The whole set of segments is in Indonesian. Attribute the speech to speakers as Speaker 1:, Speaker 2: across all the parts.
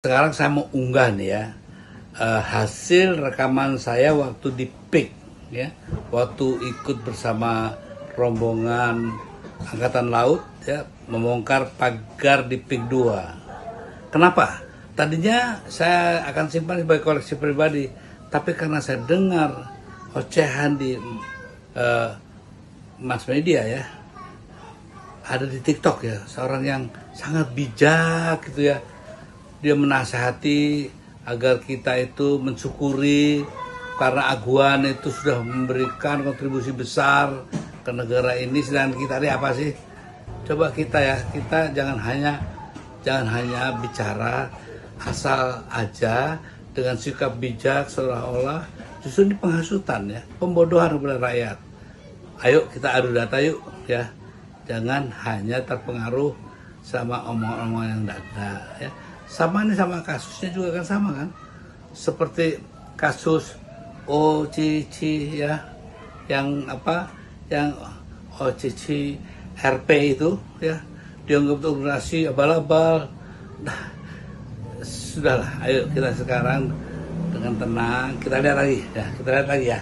Speaker 1: Sekarang saya mau unggah nih ya, hasil rekaman saya waktu di PIK ya, waktu ikut bersama rombongan Angkatan Laut ya, membongkar pagar di PIK 2. Kenapa? Tadinya saya akan simpan sebagai koleksi pribadi, tapi karena saya dengar ocehan di mass media ya, ada di TikTok ya, seorang yang sangat bijak gitu ya. Dia menasihati agar kita itu mensyukuri karena Aguan itu sudah memberikan kontribusi besar ke negara ini. Sedangkan kita ini apa sih? Coba kita jangan hanya bicara asal aja dengan sikap bijak seolah-olah justru ini penghasutan ya, pembodohan kepada rakyat. Ayo kita adu data yuk ya. Jangan hanya terpengaruh sama omongan-omongan yang ada ya. Sama kasusnya juga kan sama kan, seperti kasus OCC ya, yang OCC RP itu ya, dianggap organisasi abal-abal. Nah, sudahlah, ayo kita sekarang dengan tenang kita lihat lagi ya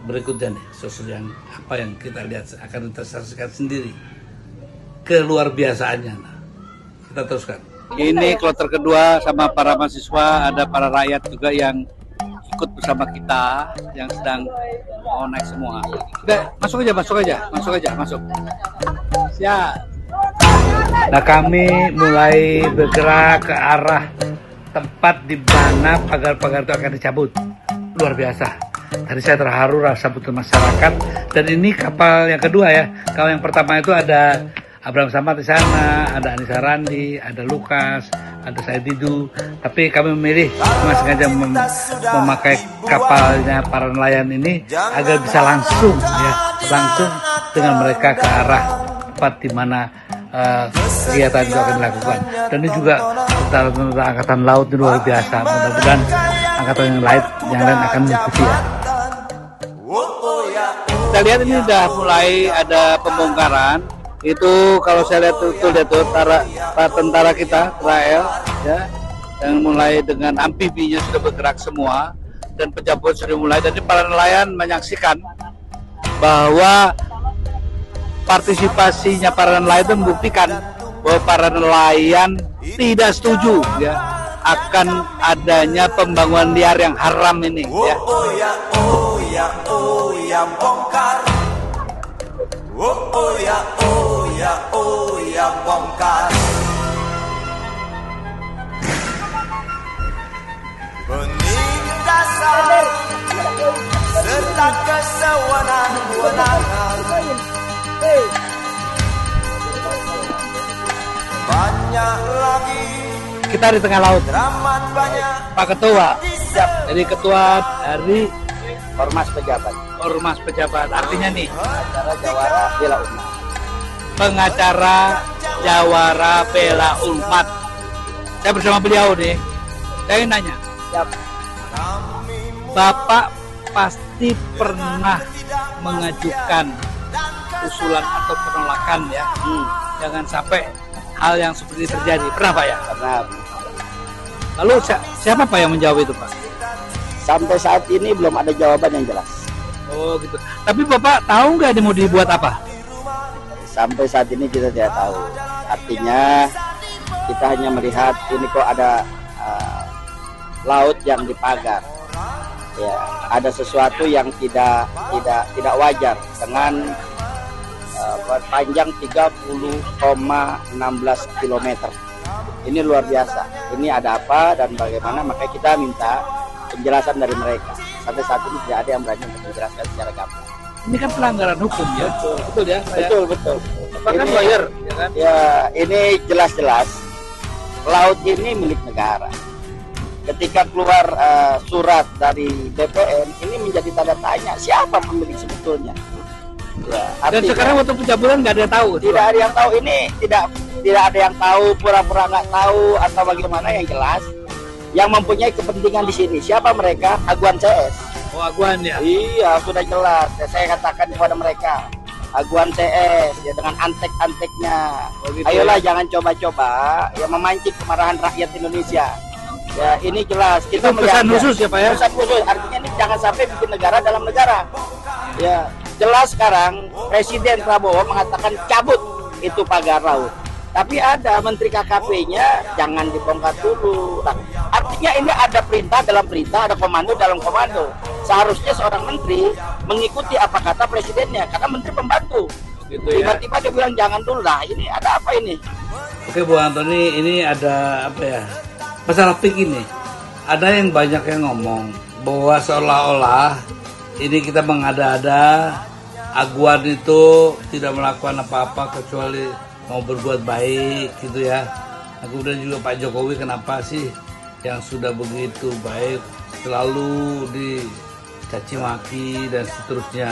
Speaker 1: berikutnya nih, sosok yang apa yang kita lihat akan kita saksikan sendiri keluar biasaannya. Nah, kita teruskan. Ini kloter kedua sama para mahasiswa, ada para rakyat juga yang ikut bersama kita yang sedang mau naik semua. Udah, masuk aja. Siap. Nah, kami mulai bergerak ke arah tempat di mana pagar-pagar itu akan dicabut. Luar biasa. Tadi saya terharu rasa butuh masyarakat, dan ini kapal yang kedua ya. Kalau yang pertama itu ada Abraham Samad di sana, ada Anissa Randi, ada Lukas, ada saya Didu. Tapi kami memilih sengaja memakai kapalnya para nelayan ini agar bisa langsung dengan mereka ke arah tempat di mana kegiatan itu akan dilakukan. Dan ini juga tentara Angkatan Laut ini luar biasa. Mudah-mudahan angkatan yang lain akan mengikuti ya. Kita lihat ini sudah mulai ada pembongkaran. Itu kalau saya lihat para tentara kita Israel ya, yang mulai dengan amfibinya sudah bergerak semua dan pencabutan sudah mulai. Jadi para nelayan menyaksikan bahwa partisipasinya para nelayan itu membuktikan bahwa para nelayan tidak setuju ya akan adanya pembangunan liar yang haram ini ya.
Speaker 2: Bongkar. Penindasan serta kesewenang-wenangan banyak lagi.
Speaker 1: Kita di tengah laut.
Speaker 2: Banyak.
Speaker 1: Pak Ketua. Jadi ketua dari
Speaker 3: Ormas Pejabat.
Speaker 1: Artinya nih,
Speaker 3: Acara Jawara Bela Umat.
Speaker 1: pengacara Jawara Bela Umat. Saya bersama beliau nih. Saya ingin nanya,
Speaker 3: Siap.
Speaker 1: Bapak pasti pernah mengajukan usulan atau penolakan ya. Jangan sampai hal yang seperti ini terjadi. Pernah Pak ya?
Speaker 3: Karena
Speaker 1: Lalu siapa Pak yang menjawab itu Pak?
Speaker 3: sampai saat ini belum ada jawaban yang jelas.
Speaker 1: Oh gitu. Tapi Bapak tahu nggak ini mau dibuat apa?
Speaker 3: Sampai saat ini kita tidak tahu. Artinya kita hanya melihat ini kok ada laut yang dipagar. Ya, ada sesuatu yang tidak wajar dengan panjang 30,16 km. Ini luar biasa. Ini ada apa dan bagaimana? Makanya kita minta penjelasan dari mereka. Sampai saat ini tidak ada yang berani untuk menjelaskan secara gamblang.
Speaker 1: Ini kan pelanggaran hukum ya. Betul ya.
Speaker 3: Betul.
Speaker 1: Bapak kan lawyer, ya kan?
Speaker 3: Ya, ini jelas-jelas laut ini milik negara. Ketika keluar surat dari BPN, ini menjadi tanda tanya siapa pemilik sebetulnya. Ya,
Speaker 1: Dan sekarang waktu pencabulan nggak ada yang tahu.
Speaker 3: tidak ada yang tahu ini, tidak ada yang tahu, pura-pura nggak tahu atau bagaimana. Yang jelas yang mempunyai kepentingan di sini siapa mereka? Aguan CS.
Speaker 1: Oh, Aguan ya.
Speaker 3: Iya, sudah jelas. Saya katakan kepada mereka, Aguan TS ya dengan antek-anteknya.
Speaker 1: Oh, gitu
Speaker 3: Ayolah
Speaker 1: ya.
Speaker 3: jangan coba-coba ya memancing kemarahan rakyat Indonesia. Ya ini jelas kita
Speaker 1: Itu pesan
Speaker 3: melihatnya.
Speaker 1: khusus ya Pak ya?
Speaker 3: Pesan khusus artinya ini jangan sampai bikin negara dalam negara. Ya jelas sekarang Presiden Prabowo mengatakan cabut itu pagar laut. Tapi ada Menteri KKP-nya jangan dibongkar dulu. Nah, artinya ini ada perintah dalam perintah, ada komando dalam komando. Seharusnya seorang menteri mengikuti apa kata presidennya, karena menteri pembantu.
Speaker 1: Gitu ya.
Speaker 3: Tiba-tiba dia bilang jangan dulu. Nah ini ada apa ini?
Speaker 1: Oke Bu Antoni, ini ada apa ya? Masalah pik ini. Ada yang banyak yang ngomong bahwa seolah-olah ini kita mengada-ada, Aguan itu tidak melakukan apa-apa kecuali mau berbuat baik gitu ya. Nah, kemudian juga Pak Jokowi kenapa sih yang sudah begitu baik selalu dicaci maki dan seterusnya.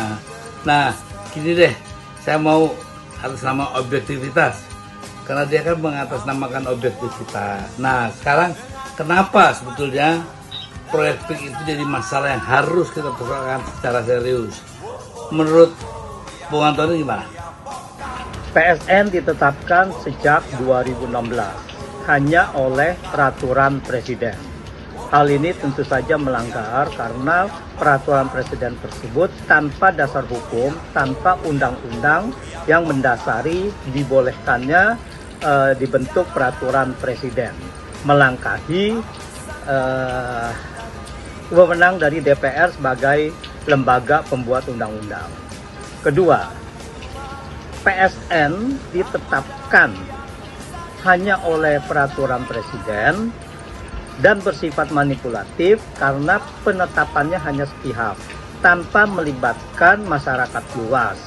Speaker 1: Nah gini deh, saya mau atas nama objektivitas karena dia kan mengatasnamakan objektivitas. Nah sekarang kenapa sebetulnya proyek PIK itu jadi masalah yang harus kita persoalkan secara serius? Menurut Bung Antoni gimana?
Speaker 4: PSN ditetapkan sejak 2016 hanya oleh peraturan presiden. Hal ini tentu saja melanggar karena peraturan presiden tersebut tanpa dasar hukum, tanpa undang-undang yang mendasari dibolehkannya dibentuk peraturan presiden, melangkahi wewenang dari DPR sebagai lembaga pembuat undang-undang. Kedua, PSN ditetapkan hanya oleh peraturan presiden dan bersifat manipulatif karena penetapannya hanya sepihak, tanpa melibatkan masyarakat luas,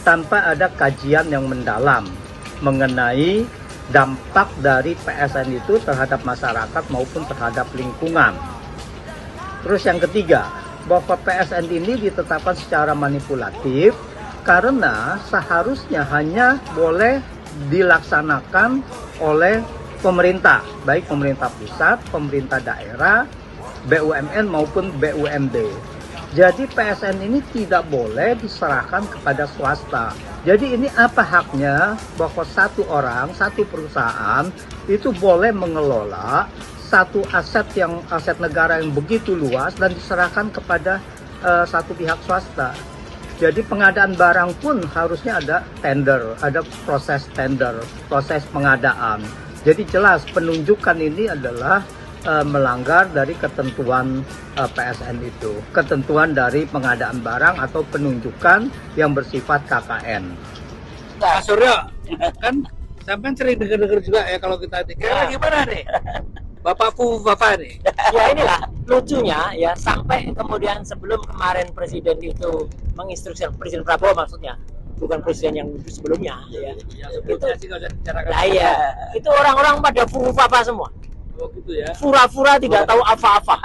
Speaker 4: tanpa ada kajian yang mendalam mengenai dampak dari PSN itu terhadap masyarakat maupun terhadap lingkungan. Terus yang ketiga, bahwa PSN ini ditetapkan secara manipulatif karena seharusnya hanya boleh dilaksanakan oleh pemerintah, baik pemerintah pusat, pemerintah daerah, BUMN maupun BUMD. Jadi PSN ini tidak boleh diserahkan kepada swasta. Jadi ini apa haknya bahwa satu orang, satu perusahaan itu boleh mengelola satu aset negara yang begitu luas dan diserahkan kepada satu pihak swasta. Jadi pengadaan barang pun harusnya ada tender, ada proses tender, proses pengadaan. Jadi jelas penunjukan ini adalah melanggar dari ketentuan PSN itu, ketentuan dari pengadaan barang atau penunjukan yang bersifat KKN.
Speaker 1: Pak Suryo, kan sampai sering dengar-dengar juga ya kalau kita dikira gimana nih? Bapak nih.
Speaker 5: Ya inilah lucunya ya, sampai kemudian sebelum kemarin presiden itu menginstruksi, Presiden Prabowo maksudnya, bukan presiden yang sebelumnya ya. Itu orang-orang pada furu-fapa semua.
Speaker 1: Oh gitu ya.
Speaker 5: Fura-fura tidak tahu apa-apa.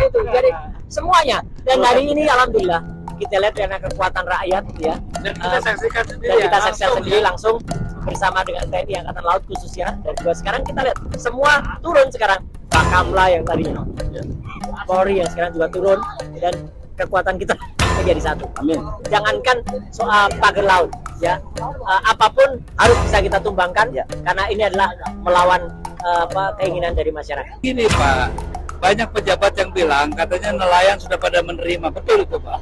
Speaker 5: Itu jadi semuanya. Dan hari ini alhamdulillah kita lihat karena kekuatan rakyat ya.
Speaker 1: Dan kita saksikan sendiri.
Speaker 5: Dan kita saksikan sendiri langsung bersama dengan TNI Angkatan Laut khususnya, dan juga sekarang kita lihat semua turun sekarang. Bakamla yang tadinya, Polri yang sekarang juga turun, dan kekuatan kita menjadi satu.
Speaker 3: Amin.
Speaker 5: Jangankan soal pagar laut ya, apapun harus bisa kita tumbangkan ya, karena ini adalah melawan keinginan dari masyarakat.
Speaker 1: Gini Pak, banyak pejabat yang bilang katanya nelayan sudah pada menerima, betul itu Pak?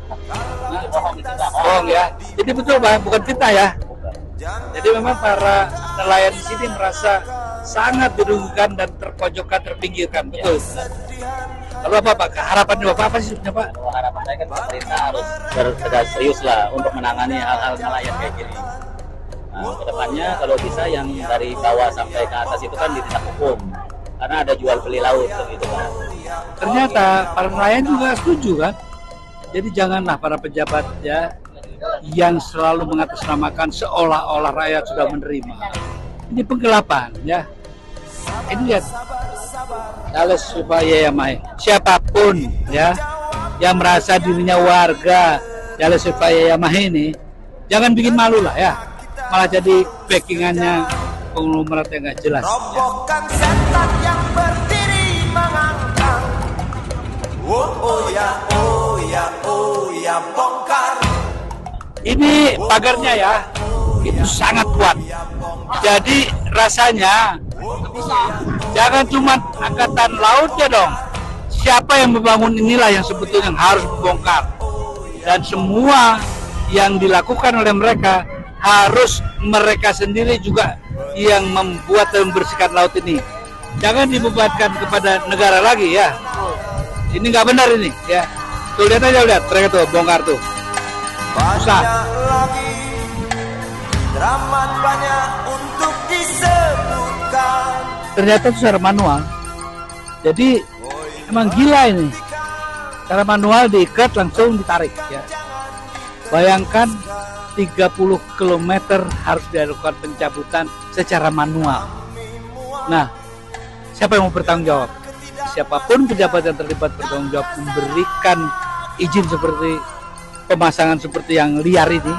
Speaker 1: Bohong ya. Jadi betul Pak, bukan fitnah ya. Jadi memang para nelayan di sini merasa sangat dirugikan dan terpojokkan, terpinggirkan, betul. Lalu apa Pak? Harapan Bapak apa sih sebenarnya Pak?
Speaker 6: Harapan saya kan pemerintah harus bertegas serius lah untuk menangani hal-hal nelayan kayak gini. Nah, kedepannya kalau bisa yang dari bawah sampai ke atas itu kan ditindak hukum, karena ada jual beli laut gitu kan.
Speaker 1: Ternyata para nelayan juga setuju kan? Jadi janganlah para pejabat ya yang selalu mengatasnamakan seolah-olah rakyat sudah menerima. Ini penggelapan ya. Ini lihat, kalau supaya ya Mai, siapapun ya yang merasa dirinya warga Jale supaya ya Mai ini, jangan bikin malu lah ya. Malah jadi backingannya konglomerat yang nggak jelas.
Speaker 2: Robohkan setan yang berdiri mengangkang. Oh ya, oh ya, oh ya, bongkar.
Speaker 1: Ini pagarnya ya, itu sangat kuat. Jadi rasanya jangan cuma angkatan lautnya dong. Siapa yang membangun inilah yang sebetulnya harus dibongkar. Dan semua yang dilakukan oleh mereka harus mereka sendiri juga yang membuat dan membersihkan laut ini. Jangan dibebankan kepada negara lagi ya. Ini nggak benar ini ya. Tuh lihat aja, lihat mereka tuh bongkar tuh. Susah.
Speaker 2: lagi dramat banyak untuk disebutkan.
Speaker 1: Ternyata itu secara manual. Jadi emang gila ini. Secara manual diikat langsung ditarik ya. Bayangkan 30 km harus dilakukan pencabutan secara manual. Nah, siapa yang mau bertanggung jawab? Siapapun pejabat yang terlibat bertanggung jawab memberikan izin seperti pemasangan seperti yang liar ini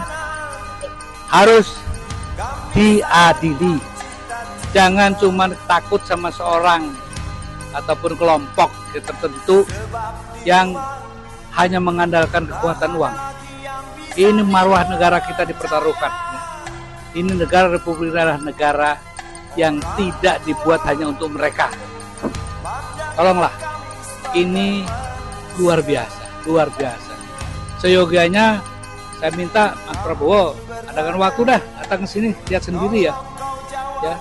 Speaker 1: harus diadili. Jangan cuma takut sama seorang ataupun kelompok tertentu yang hanya mengandalkan kekuatan uang. Ini marwah negara kita dipertaruhkan. Ini negara Republik adalah negara yang tidak dibuat hanya untuk mereka. Tolonglah, ini luar biasa, luar biasa. Seyogianya saya minta Mas Prabowo adakan waktu dah datang ke sini lihat sendiri ya. Ya,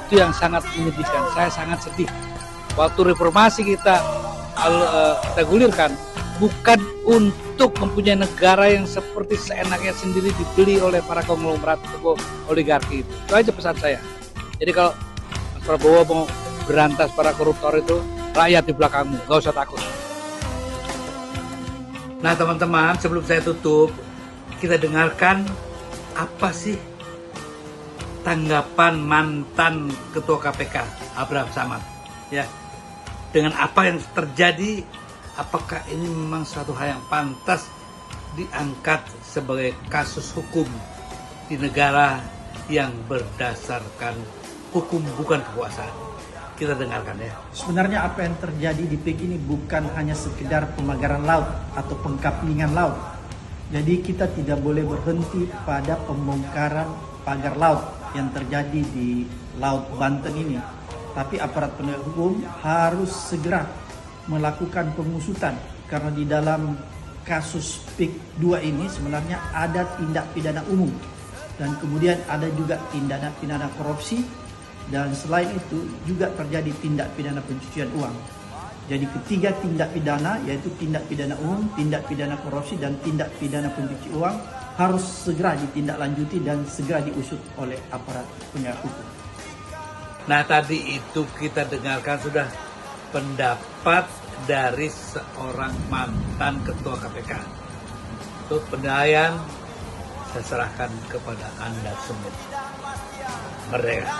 Speaker 1: itu yang sangat menyedihkan. Saya sangat sedih. Waktu reformasi kita gulirkan bukan untuk mempunyai negara yang seperti seenaknya sendiri dibeli oleh para konglomerat atau oligarki itu. Itu aja pesan saya. Jadi kalau Mas Prabowo mau berantas para koruptor itu, rakyat di belakangmu, gak usah takut. Nah teman-teman, sebelum saya tutup, kita dengarkan apa sih tanggapan mantan Ketua KPK Abraham Samad ya, dengan apa yang terjadi. Apakah ini memang suatu hal yang pantas diangkat sebagai kasus hukum di negara yang berdasarkan hukum bukan kekuasaan? Kita dengarkan ya.
Speaker 7: Sebenarnya apa yang terjadi di PIK ini bukan hanya sekedar pemagaran laut atau pengkaplingan laut. Jadi kita tidak boleh berhenti pada pembongkaran pagar laut yang terjadi di Laut Banten ini. Tapi aparat penegak hukum harus segera melakukan pengusutan karena di dalam kasus PIK 2 ini sebenarnya ada tindak pidana umum dan kemudian ada juga tindak pidana korupsi, dan selain itu juga terjadi tindak pidana pencucian uang. Jadi ketiga tindak pidana, yaitu tindak pidana umum, tindak pidana korupsi, dan tindak pidana pencucian uang harus segera ditindaklanjuti dan segera diusut oleh aparat penegak hukum.
Speaker 1: Nah tadi itu kita dengarkan sudah pendapat dari seorang mantan Ketua KPK. Untuk penilaian saya serahkan kepada Anda semua. Merdeka.